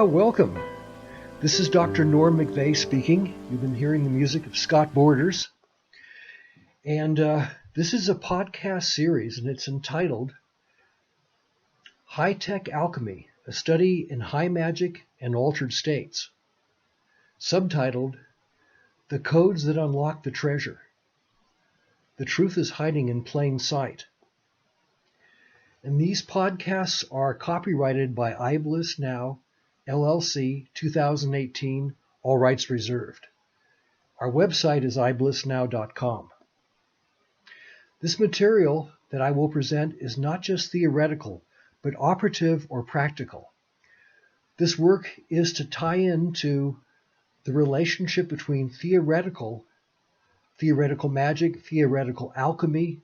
Welcome. This is Dr. Norm McVeigh speaking. You've been hearing the music of Scott Borders. And this is a podcast series, and it's entitled High-Tech Alchemy, a Study in High Magic and Altered States. Subtitled, The Codes That Unlock the Treasure. The Truth is Hiding in Plain Sight. And these podcasts are copyrighted by iBlissnow, LLC, 2018, all rights reserved. Our website is iBlissnow.com. This material that I will present is not just theoretical, but operative or practical. This work is to tie into the relationship between theoretical magic, theoretical alchemy,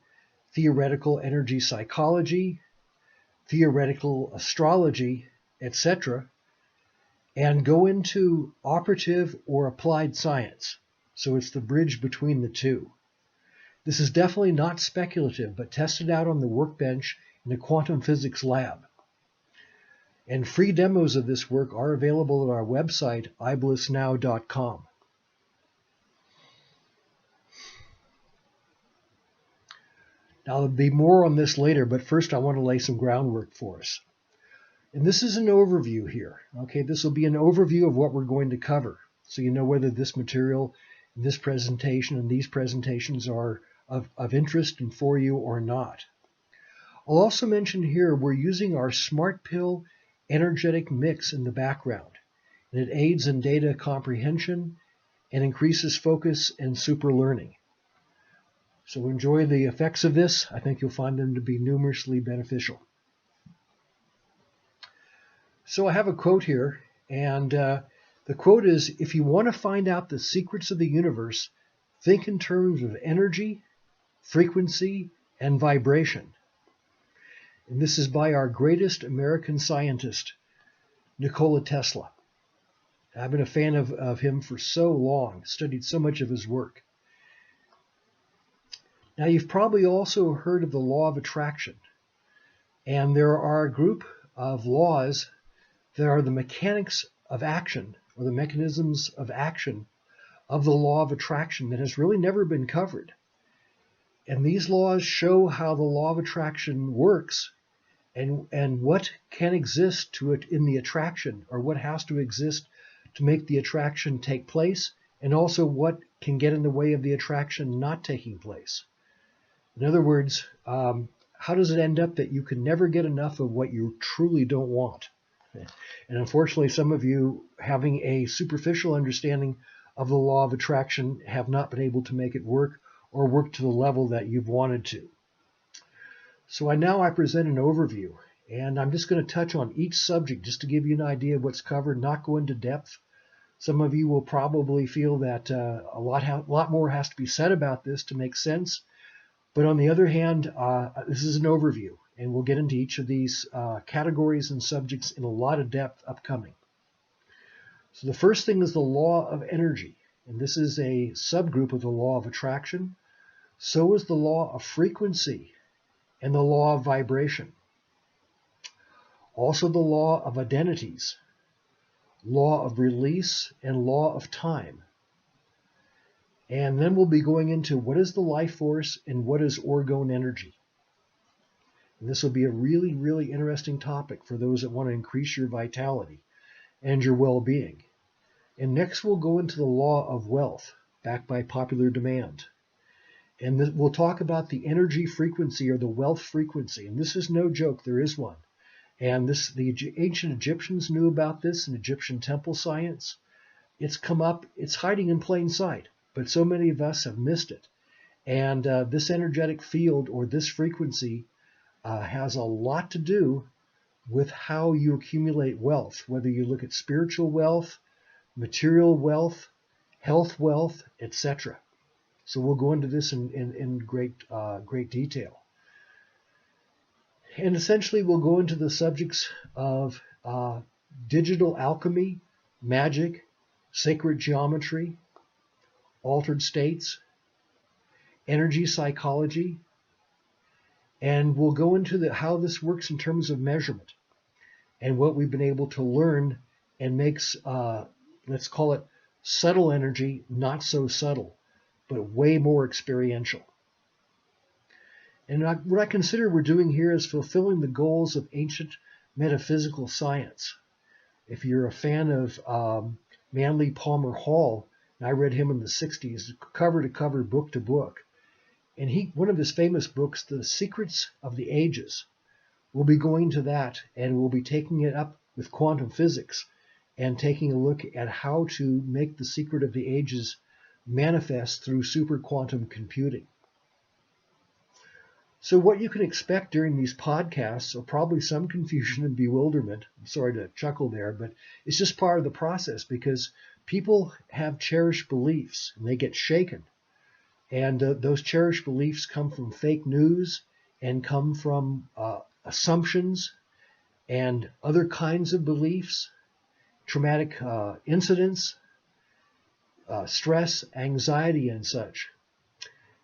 theoretical energy psychology, theoretical astrology, etc., and go into operative or applied science. So it's the bridge between the two. This is definitely not speculative, but tested out on the workbench in a quantum physics lab. And free demos of this work are available at our website, iBlissnow.com. Now, there'll be more on this later, but first I want to lay some groundwork for us. And this is an overview here. Okay, this will be an overview of what we're going to cover, so you know whether this material, this presentation, and these presentations are of interest and for you or not. I'll also mention here we're using our Smart Pill energetic mix in the background, and it aids in data comprehension and increases focus and super learning. So enjoy the effects of this. I think you'll find them to be numerously beneficial. So I have a quote here, and the quote is, if you want to find out the secrets of the universe, think in terms of energy, frequency, and vibration. And this is by our greatest American scientist, Nikola Tesla. I've been a fan of him for so long, studied so much of his work. Now, you've probably also heard of the law of attraction, and there are a group of laws that are the mechanics of action, or the mechanisms of action of the law of attraction that has really never been covered. And these laws show how the law of attraction works and what can exist to it in the attraction, or what has to exist to make the attraction take place, and also what can get in the way of the attraction not taking place. In other words, how does it end up that you can never get enough of what you truly don't want? And unfortunately, some of you, having a superficial understanding of the law of attraction, have not been able to make it work or work to the level that you've wanted to. So I present an overview, and I'm just going to touch on each subject just to give you an idea of what's covered, not go into depth. Some of you will probably feel that a lot more has to be said about this to make sense. But on the other hand, this is an overview, and we'll get into each of these categories and subjects in a lot of depth upcoming. So the first thing is the law of energy, and this is a subgroup of the law of attraction. So is the law of frequency and the law of vibration. Also the law of identities, law of release, and law of time. And then we'll be going into what is the life force and what is orgone energy. And this will be a really, really interesting topic for those that want to increase your vitality and your well-being. And next we'll go into the law of wealth, backed by popular demand. And we'll talk about the energy frequency, or the wealth frequency. And this is no joke, there is one. And the ancient Egyptians knew about this in Egyptian temple science. It's come up, it's hiding in plain sight, but so many of us have missed it. And this energetic field, or this frequency, has a lot to do with how you accumulate wealth, whether you look at spiritual wealth, material wealth, health wealth, etc. So we'll go into this in great detail. And essentially we'll go into the subjects of digital alchemy, magic, sacred geometry, altered states, energy psychology, and we'll go into how this works in terms of measurement and what we've been able to learn and makes, let's call it subtle energy, not so subtle, but way more experiential. And what I consider we're doing here is fulfilling the goals of ancient metaphysical science. If you're a fan of Manly Palmer Hall, and I read him in the 60s, cover to cover, book to book, and one of his famous books, The Secrets of the Ages, we'll be going to that, and we'll be taking it up with quantum physics and taking a look at how to make the secret of the ages manifest through super quantum computing. So what you can expect during these podcasts are probably some confusion and bewilderment. I'm sorry to chuckle there, but it's just part of the process because people have cherished beliefs and they get shaken. And those cherished beliefs come from fake news and come from assumptions and other kinds of beliefs, traumatic incidents, stress, anxiety, and such.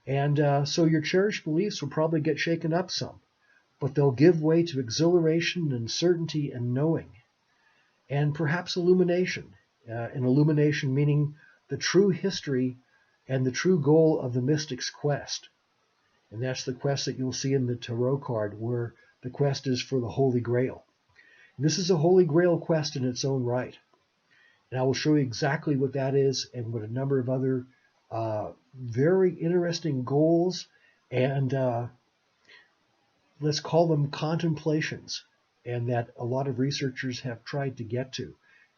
And so your cherished beliefs will probably get shaken up some, but they'll give way to exhilaration and certainty and knowing, and perhaps illumination. An illumination meaning the true history and the true goal of the mystic's quest. And that's the quest that you'll see in the tarot card, where the quest is for the Holy Grail. And this is a Holy Grail quest in its own right. And I will show you exactly what that is and what a number of other very interesting goals and let's call them contemplations, and that a lot of researchers have tried to get to.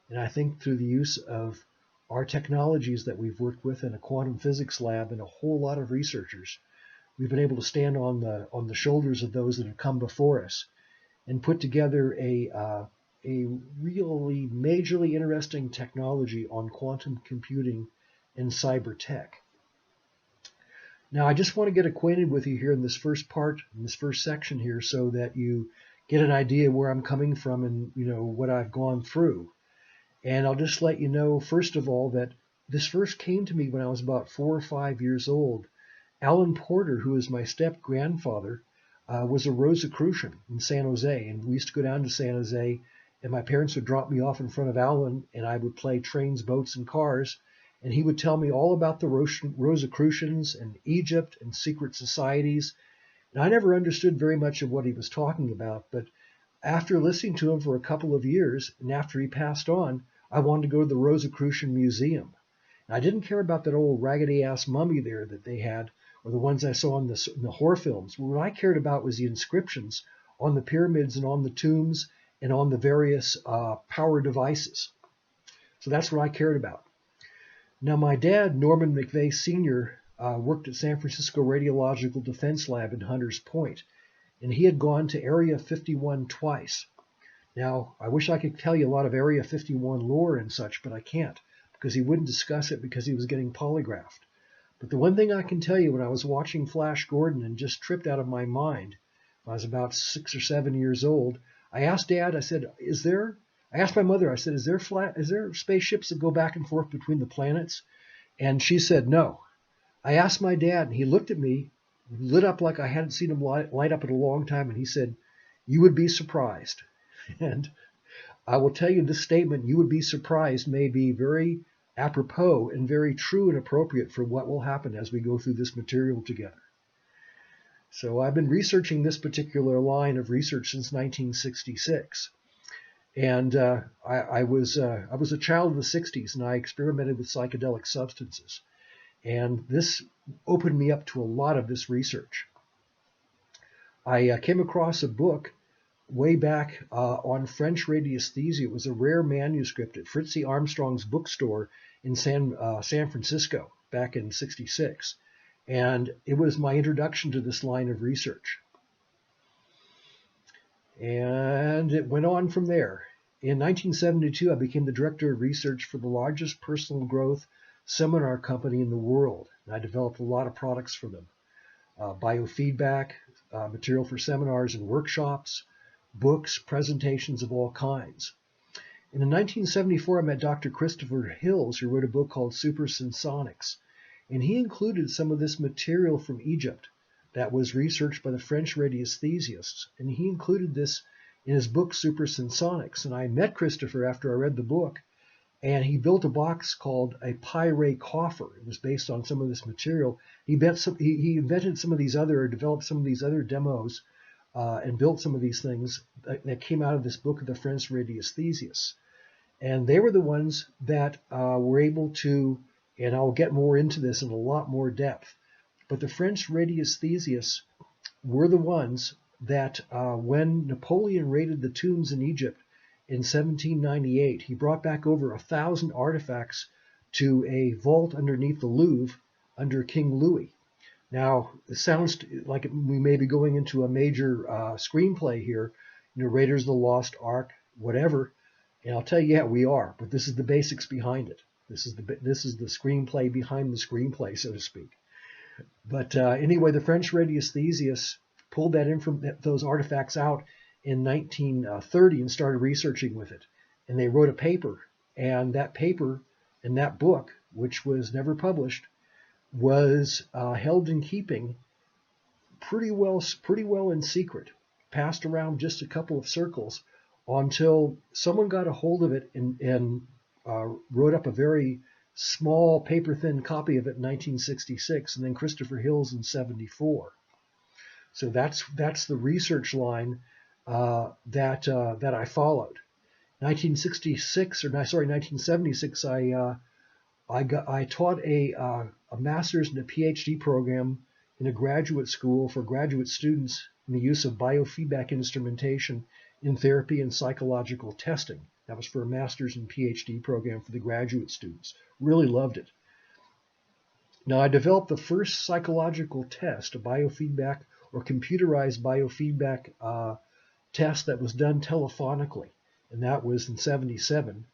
And I think through the use of our technologies that we've worked with in a quantum physics lab and a whole lot of researchers, we've been able to stand on the shoulders of those that have come before us and put together a really majorly interesting technology on quantum computing and cyber tech. Now, I just want to get acquainted with you here in this first part, in this first section here, so that you get an idea where I'm coming from and, what I've gone through. And I'll just let you know, first of all, that this first came to me when I was about 4 or 5 years old. Alan Porter, who is my step-grandfather, was a Rosicrucian in San Jose. And we used to go down to San Jose, and my parents would drop me off in front of Alan, and I would play trains, boats, and cars. And he would tell me all about the Rosicrucians and Egypt and secret societies. And I never understood very much of what he was talking about. But after listening to him for a couple of years, and after he passed on, I wanted to go to the Rosicrucian Museum. And I didn't care about that old raggedy-ass mummy there that they had, or the ones I saw in the horror films. What I cared about was the inscriptions on the pyramids and on the tombs and on the various power devices. So that's what I cared about. Now, my dad, Norman McVeigh Sr., worked at San Francisco Radiological Defense Lab in Hunters Point, and he had gone to Area 51 twice. Now, I wish I could tell you a lot of Area 51 lore and such, but I can't, because he wouldn't discuss it because he was getting polygraphed. But the one thing I can tell you, when I was watching Flash Gordon and just tripped out of my mind, when I was about 6 or 7 years old, I asked Dad, I said, I asked my mother, I said, is there spaceships that go back and forth between the planets? And she said, no. I asked my dad, and he looked at me, lit up like I hadn't seen him light up in a long time, and he said, you would be surprised. And I will tell you this statement, you would be surprised, may be very apropos and very true and appropriate for what will happen as we go through this material together. So I've been researching this particular line of research since 1966. And I was a child of the 60s, and I experimented with psychedelic substances. And this opened me up to a lot of this research. I came across a book way back on French radiesthesia. It was a rare manuscript at Fritzie Armstrong's bookstore in San Francisco back in '66. And it was my introduction to this line of research. And it went on from there. In 1972, I became the director of research for the largest personal growth seminar company in the world. And I developed a lot of products for them. Biofeedback, material for seminars and workshops, books, presentations of all kinds. And in 1974, I met Dr. Christopher Hills, who wrote a book called Supersensonics. And he included some of this material from Egypt that was researched by the French radiesthesists. And he included this in his book Supersensonics. And I met Christopher after I read the book, and he built a box called a Pi-Ray coffer. It was based on some of this material. He invented some of these other, developed some of these other demos, and built some of these things that came out of this book of the French radiesthesists. And they were the ones that were able to, and I'll get more into this in a lot more depth, but the French radiesthesists were the ones that when Napoleon raided the tombs in Egypt in 1798, he brought back over 1,000 artifacts to a vault underneath the Louvre under King Louis. Now, it sounds like we may be going into a major screenplay here, Raiders of the Lost Ark, whatever. And I'll tell you, yeah, we are. But this is the basics behind it. This is the screenplay behind the screenplay, so to speak. But anyway, the French radiesthesists pulled those artifacts out in 1930 and started researching with it. And they wrote a paper. And that paper and that book, which was never published, was held in keeping pretty well in secret, passed around just a couple of circles until someone got a hold of it and wrote up a very small paper-thin copy of it in 1966, and then Christopher Hill's in 74. So that's the research line that I followed. 1976, I taught a master's and a PhD program in a graduate school for graduate students in the use of biofeedback instrumentation in therapy and psychological testing. That was for a master's and PhD program for the graduate students. Really loved it. Now, I developed the first psychological test, a biofeedback or computerized biofeedback test that was done telephonically, and that was in 77.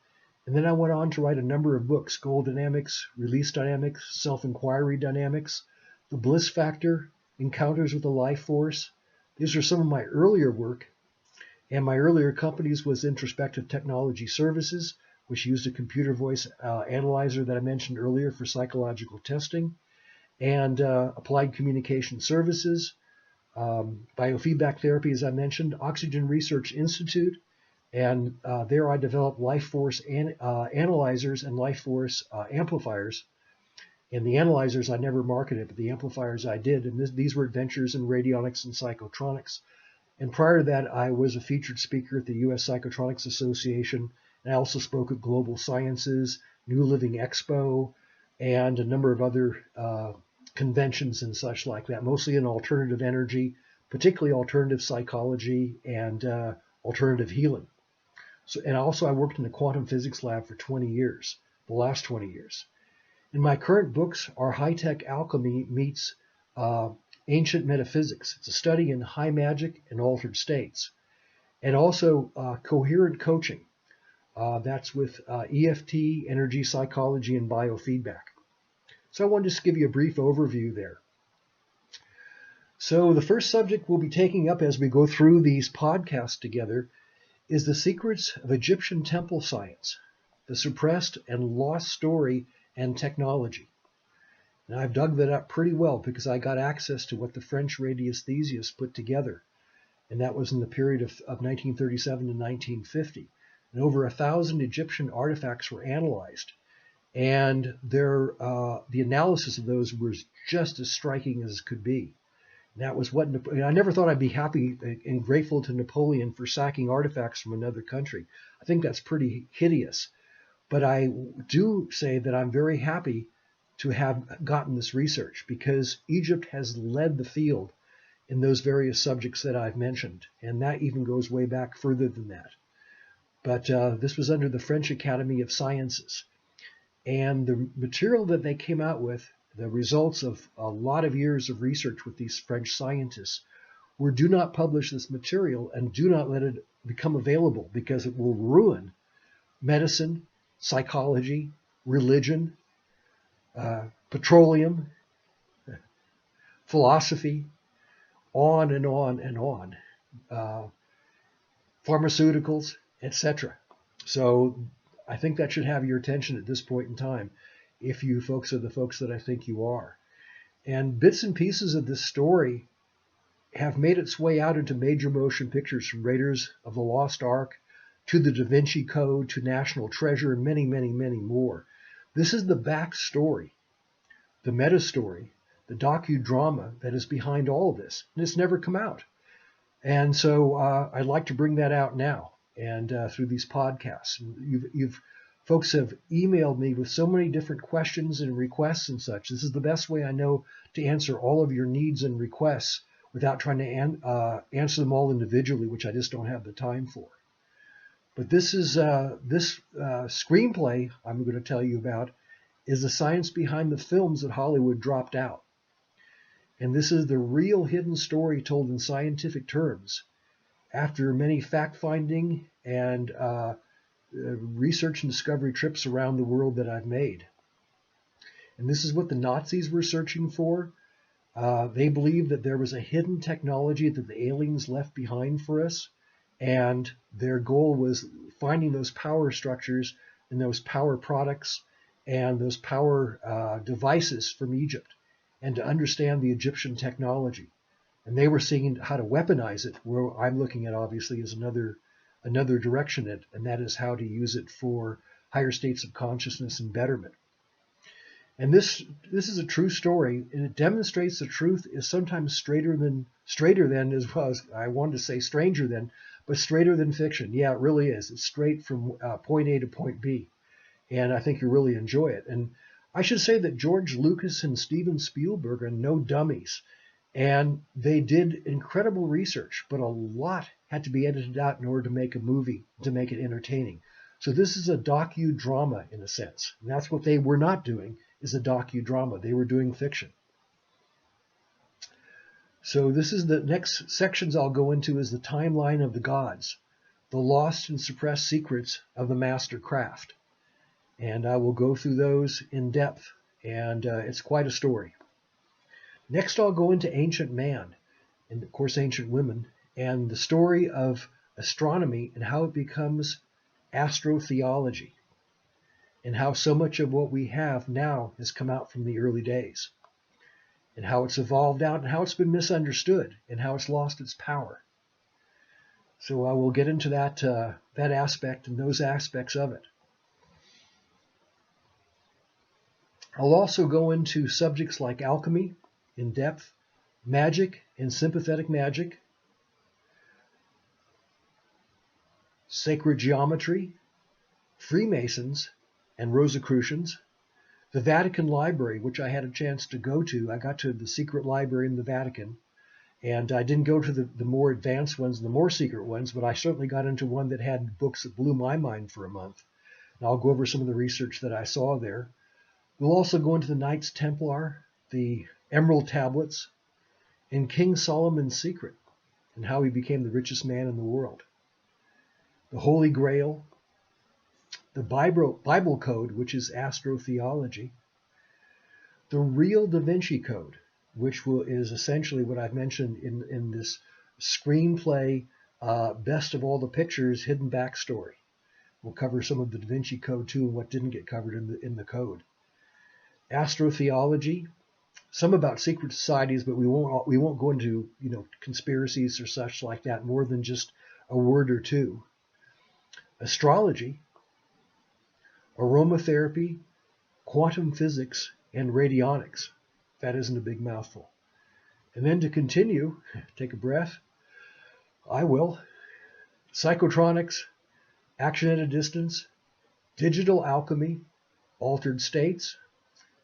And then I went on to write a number of books: Goal Dynamics, Release Dynamics, Self-Inquiry Dynamics, The Bliss Factor, Encounters with the Life Force. These are some of my earlier work. And my earlier companies was Introspective Technology Services, which used a computer voice analyzer that I mentioned earlier for psychological testing, and Applied Communication Services, Biofeedback Therapy, as I mentioned, Oxygen Research Institute, and there I developed life force analyzers and life force amplifiers. And the analyzers I never marketed, but the amplifiers I did. And these were adventures in radionics and psychotronics. And prior to that, I was a featured speaker at the U.S. Psychotronics Association. And I also spoke at Global Sciences, New Living Expo, and a number of other conventions and such like that, mostly in alternative energy, particularly alternative psychology and alternative healing. And also I worked in the quantum physics lab for 20 years, the last 20 years. And my current books are High-Tech Alchemy Meets Ancient Metaphysics. It's a study in high magic and altered states. And also Coherent Coaching. That's with EFT, energy psychology, and biofeedback. So I wanted to just give you a brief overview there. So the first subject we'll be taking up as we go through these podcasts together is the secrets of Egyptian temple science, the suppressed and lost story and technology. And I've dug that up pretty well because I got access to what the French radiesthesists put together. And that was in the period of 1937 to 1950. And over 1,000 Egyptian artifacts were analyzed. And the analysis of those was just as striking as could be. And that was I never thought I'd be happy and grateful to Napoleon for sacking artifacts from another country. I think that's pretty hideous. But I do say that I'm very happy to have gotten this research because Egypt has led the field in those various subjects that I've mentioned. And that even goes way back further than that. But this was under the French Academy of Sciences. And the material that they came out with, the results of a lot of years of research with these French scientists, were do not publish this material and do not let it become available because it will ruin medicine, psychology, religion, petroleum, philosophy, on and on and on, pharmaceuticals, etc. So I think that should have your attention at this point in time, if you folks are the folks that I think you are. And bits and pieces of this story have made its way out into major motion pictures, from Raiders of the Lost Ark to the Da Vinci Code to National Treasure and many, many, many more. This is the backstory, the meta story, the docudrama that is behind all of this, and it's never come out. And so I'd like to bring that out now, and through these podcasts. Folks have emailed me with so many different questions and requests and such. This is the best way I know to answer all of your needs and requests without trying to answer them all individually, which I just don't have the time for. But this screenplay I'm going to tell you about is the science behind the films that Hollywood dropped out. And this is the real hidden story told in scientific terms after many fact-finding and research and discovery trips around the world that I've made. And this is what the Nazis were searching for. They believed that there was a hidden technology that the aliens left behind for us, and their goal was finding those power structures and those power products and those power devices from Egypt, and to understand the Egyptian technology. And they were seeing how to weaponize it, where I'm looking at obviously is another direction, and that is how to use it for higher states of consciousness and betterment. And this is a true story, and it demonstrates the truth is sometimes straighter than, as well as I wanted to say stranger than, but straighter than fiction. Yeah, it really is. It's straight from point A to point B. And I think you'll really enjoy it. And I should say that George Lucas and Steven Spielberg are no dummies. And they did incredible research, but a lot had to be edited out in order to make a movie, to make it entertaining. So this is a docudrama in a sense. And that's what they were not doing, is a docudrama. They were doing fiction. So this is the next sections I'll go into is the timeline of the gods, the lost and suppressed secrets of the master craft. And I will go through those in depth, and it's quite a story. Next, I'll go into ancient man, and of course ancient women, and the story of astronomy and how it becomes astrotheology, and how so much of what we have now has come out from the early days, and how it's evolved out, and how it's been misunderstood, and how it's lost its power. So I will get into that aspect and those aspects of it. I'll also go into subjects like alchemy in depth, magic and sympathetic magic, sacred geometry, Freemasons and Rosicrucians, the Vatican Library, which I had a chance to go to. I got to the secret library in the Vatican, and I didn't go to the more advanced ones, the more secret ones, but I certainly got into one that had books that blew my mind for a month. And I'll go over some of the research that I saw there. We'll also go into the Knights Templar, the Emerald Tablets, and King Solomon's secret, and how he became the richest man in the world. The Holy Grail, the Bible Code, which is astrotheology, the real Da Vinci Code, which is essentially what I've mentioned in this screenplay, Best of All the Pictures, Hidden Backstory. We'll cover some of the Da Vinci Code too, and what didn't get covered in the code. Astrotheology, some about secret societies, but we won't go into conspiracies or such like that, more than just a word or two. Astrology, aromatherapy, quantum physics, and radionics. That isn't a big mouthful. And then to continue, take a breath, I will. Psychotronics, action at a distance, digital alchemy, altered states,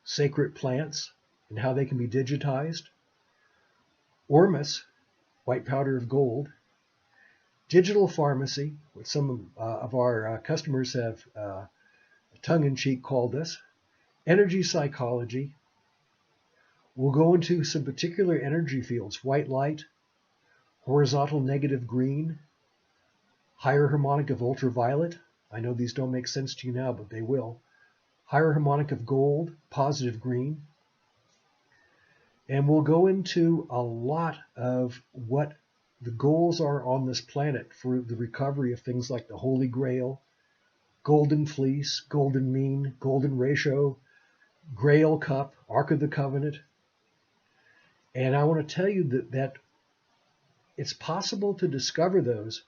sacred plants, and how they can be digitized, ormus, white powder of gold, digital pharmacy, what some of our customers have tongue-in-cheek called us, energy psychology. We'll go into some particular energy fields, white light, horizontal negative green, higher harmonic of ultraviolet. I know these don't make sense to you now, but they will. Higher harmonic of gold, positive green. And we'll go into a lot of what the goals are on this planet for the recovery of things like the Holy Grail, Golden Fleece, Golden Mean, Golden Ratio, Grail Cup, Ark of the Covenant. And I want to tell you that it's possible to discover those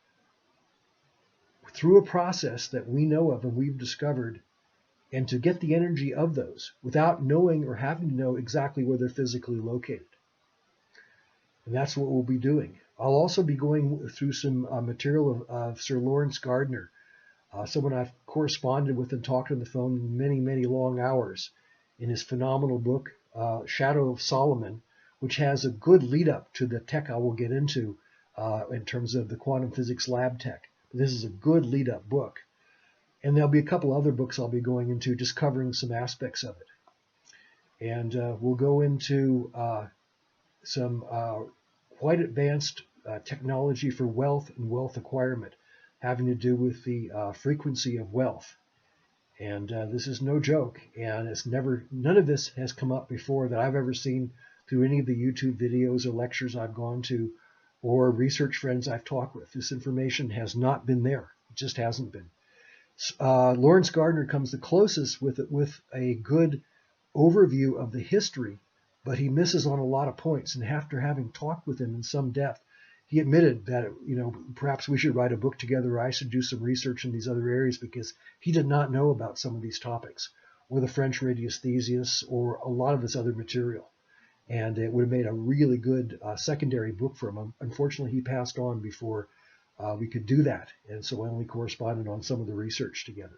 through a process that we know of and we've discovered, and to get the energy of those without knowing or having to know exactly where they're physically located. And that's what we'll be doing. I'll also be going through some material of Sir Laurence Gardner, someone I've corresponded with and talked on the phone many, many long hours, in his phenomenal book, Shadow of Solomon, which has a good lead up to the tech I will get into in terms of the quantum physics lab tech. But this is a good lead up book. And there'll be a couple other books I'll be going into just covering some aspects of it. And we'll go into some quite advanced technology for wealth and wealth acquirement, having to do with the frequency of wealth. And this is no joke. And none of this has come up before that I've ever seen through any of the YouTube videos or lectures I've gone to or research friends I've talked with. This information has not been there. It just hasn't been. Laurence Gardner comes the closest with a good overview of the history, but he misses on a lot of points. And after having talked with him in some depth, he admitted that perhaps we should write a book together, or I should do some research in these other areas, because he did not know about some of these topics, or the French radiesthesias, or a lot of this other material. And it would have made a really good secondary book for him. Unfortunately, he passed on before we could do that, and so I only corresponded on some of the research together.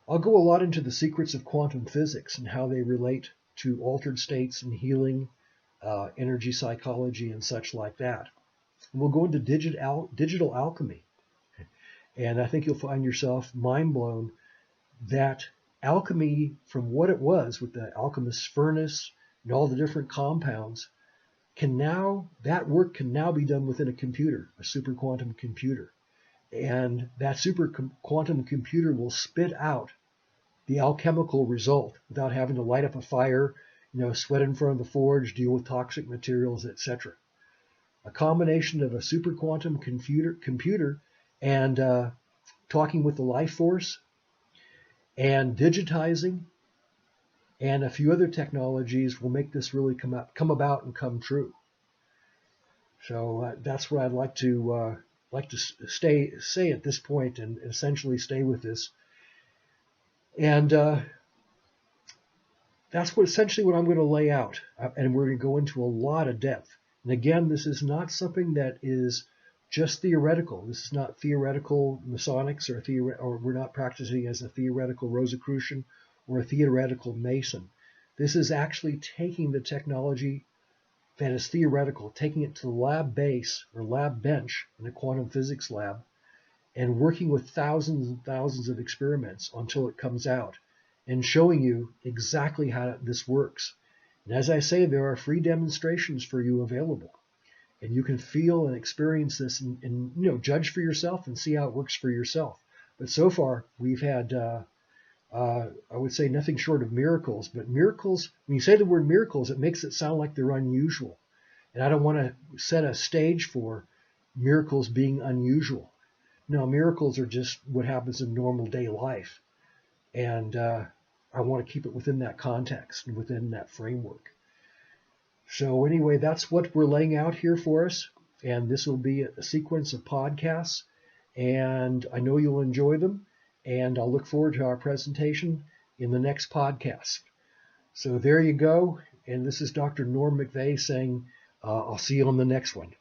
I'll go a lot into the secrets of quantum physics and how they relate to altered states and healing, energy psychology, and such like that. And we'll go into digital alchemy, and I think you'll find yourself mind blown that alchemy, from what it was with the alchemist's furnace and all the different compounds, that work can now be done within a computer, a super quantum computer. And that super quantum computer will spit out the alchemical result without having to light up a fire, sweat in front of the forge, deal with toxic materials, etc. A combination of a super quantum computer and talking with the life force and digitizing and a few other technologies will make this really come about and come true. So that's what I'd like to say at this point, and essentially stay with this. And that's essentially what I'm going to lay out, and we're going to go into a lot of depth. And again, this is not something that is just theoretical. This is not theoretical Masonics, or we're not practicing as a theoretical Rosicrucian or a theoretical Mason. This is actually taking the technology that is theoretical, taking it to the lab base or lab bench in a quantum physics lab, and working with thousands and thousands of experiments until it comes out, and showing you exactly how this works. And as I say, there are free demonstrations for you available. And you can feel and experience this and judge for yourself and see how it works for yourself. But so far, we've had, I would say, nothing short of miracles. But miracles, when you say the word miracles, it makes it sound like they're unusual. And I don't want to set a stage for miracles being unusual. No, miracles are just what happens in normal day life. And I want to keep it within that context and within that framework. So anyway, that's what we're laying out here for us. And this will be a sequence of podcasts. And I know you'll enjoy them. And I'll look forward to our presentation in the next podcast. So there you go. And this is Dr. Norm McVeigh saying, I'll see you on the next one.